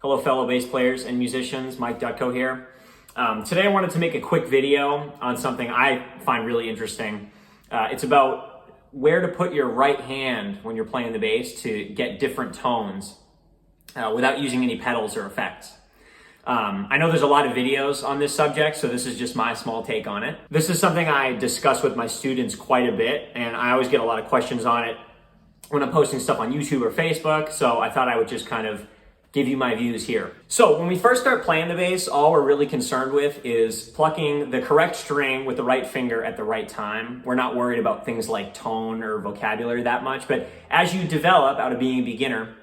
Hello fellow bass players and musicians, Mike Dutko here. Today I wanted to make a quick video on something I find really interesting. It's about where to put your right hand when you're playing the bass to get different tones without using any pedals or effects. I know there's a lot of videos on this subject, so this is just my small take on it. This is something I discuss with my students quite a bit, and I always get a lot of questions on it when I'm posting stuff on YouTube or Facebook, so I thought I would just kind of give you my views here. So when we first start playing the bass, all we're really concerned with is plucking the correct string with the right finger at the right time. We're not worried about things like tone or vocabulary that much, but as you develop out of being a beginner,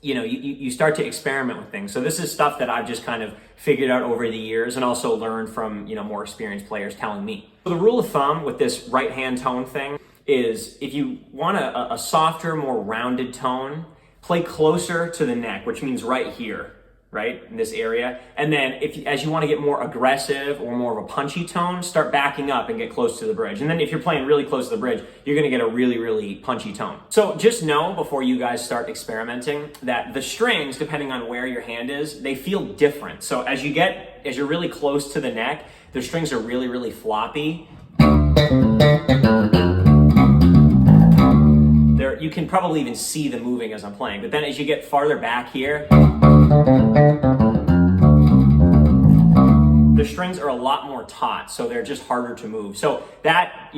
you start to experiment with things. So this is stuff that I've just kind of figured out over the years and also learned from, more experienced players telling me. So the rule of thumb with this right hand tone thing is if you want a softer, more rounded tone, play closer to the neck, which means right here, right, in this area. And then as you want to get more aggressive or more of a punchy tone, start backing up and get close to the bridge. And then if you're playing really close to the bridge, you're going to get a really, really punchy tone. So just know before you guys start experimenting that the strings, depending on where your hand is, they feel different. So as you're really close to the neck, the strings are really, really floppy. You can probably even see them moving as I'm playing, but then as you get farther back here, the strings are a lot more taut, so they're just harder to move. So that,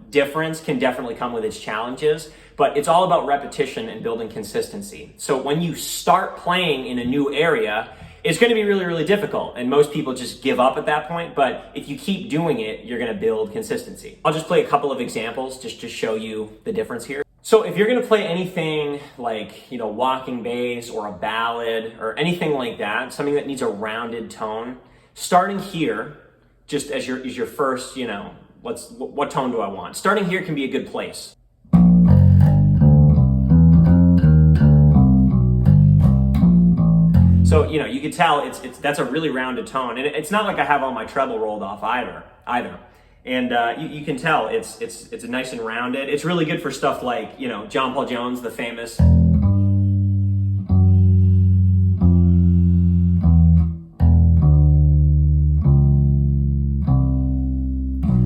difference can definitely come with its challenges, but it's all about repetition and building consistency. So when you start playing in a new area, it's going to be really, really difficult, and most people just give up at that point, but if you keep doing it, you're going to build consistency. I'll just play a couple of examples just to show you the difference here. So if you're going to play anything like, walking bass or a ballad or anything like that, something that needs a rounded tone, starting here, just as your first, what tone do I want? Starting here can be a good place. So, you can tell that's a really rounded tone. And it's not like I have all my treble rolled off either. And you can tell it's nice and rounded. It's really good for stuff like, John Paul Jones, the famous.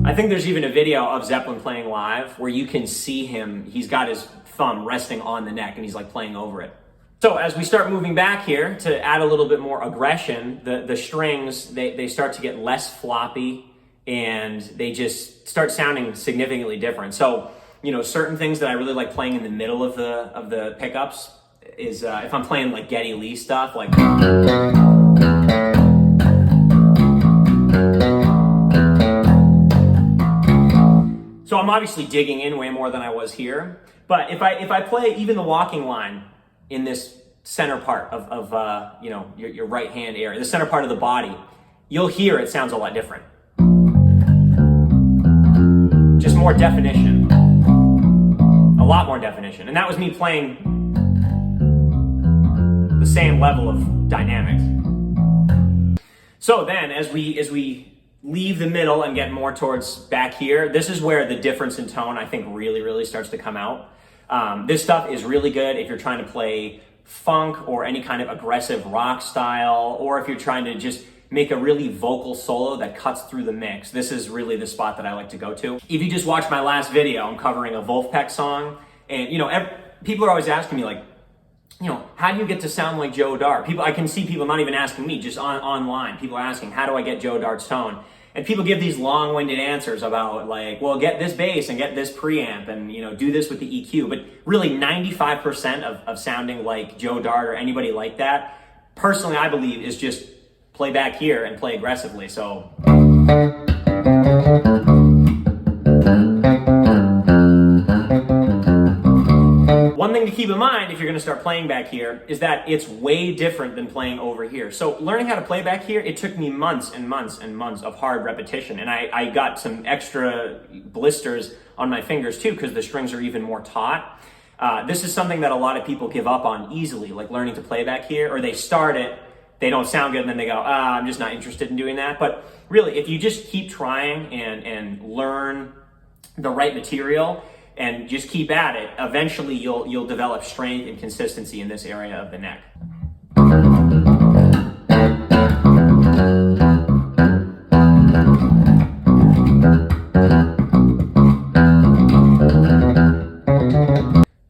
I think there's even a video of Zeppelin playing live where you can see him, he's got his thumb resting on the neck and he's like playing over it. So as we start moving back here to add a little bit more aggression, the strings, they start to get less floppy and they just start sounding significantly different. So, certain things that I really like playing in the middle of the pickups is if I'm playing like Geddy Lee stuff, like. So I'm obviously digging in way more than I was here, but if I play even the walking line in this center part of your right hand area, the center part of the body, you'll hear it sounds a lot different. Just more definition, a lot more definition, and that was me playing the same level of dynamics. So then, as we leave the middle and get more towards back here, this is where the difference in tone I think really, really starts to come out. This stuff is really good if you're trying to play funk or any kind of aggressive rock style, or if you're trying to just make a really vocal solo that cuts through the mix. This is really the spot that I like to go to. If you just watch my last video, I'm covering a Wolfpack song, and people are always asking me like, how do you get to sound like Joe Dart? I can see people not even asking me, just online. People are asking, how do I get Joe Dart's tone? And people give these long-winded answers about like, well, get this bass and get this preamp and, do this with the EQ. But really 95% of sounding like Joe Dart or anybody like that, personally, I believe is just play back here and play aggressively. So. One thing to keep in mind if you're going to start playing back here is that it's way different than playing over here. So learning how to play back here, it took me months and months and months of hard repetition. And I got some extra blisters on my fingers too because the strings are even more taut. This is something that a lot of people give up on easily, like learning to play back here, or they start it, they don't sound good, and then they go, I'm just not interested in doing that. But really, if you just keep trying and learn the right material and just keep at it, eventually you'll develop strength and consistency in this area of the neck.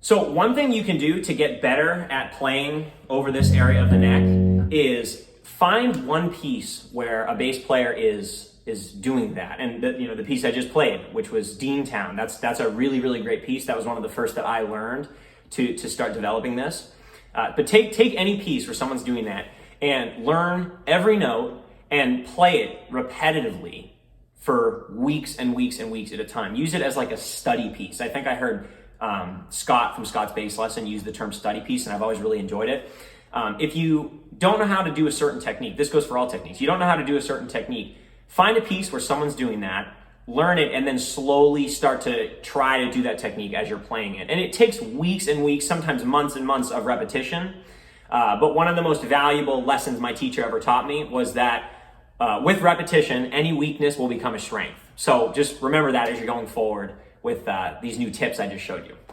So one thing you can do to get better at playing over this area of the neck is find one piece where a bass player is doing that. And the piece I just played, which was Deantown, that's a really, really great piece. That was one of the first that I learned to start developing this. But take any piece where someone's doing that and learn every note and play it repetitively for weeks and weeks and weeks at a time. Use it as like a study piece. I think I heard Scott from Scott's Bass Lesson use the term study piece, and I've always really enjoyed it. If you don't know how to do a certain technique, this goes for all techniques. You don't know how to do a certain technique, find a piece where someone's doing that, learn it, and then slowly start to try to do that technique as you're playing it. And it takes weeks and weeks, sometimes months and months of repetition. But one of the most valuable lessons my teacher ever taught me was that with repetition, any weakness will become a strength. So just remember that as you're going forward with these new tips I just showed you.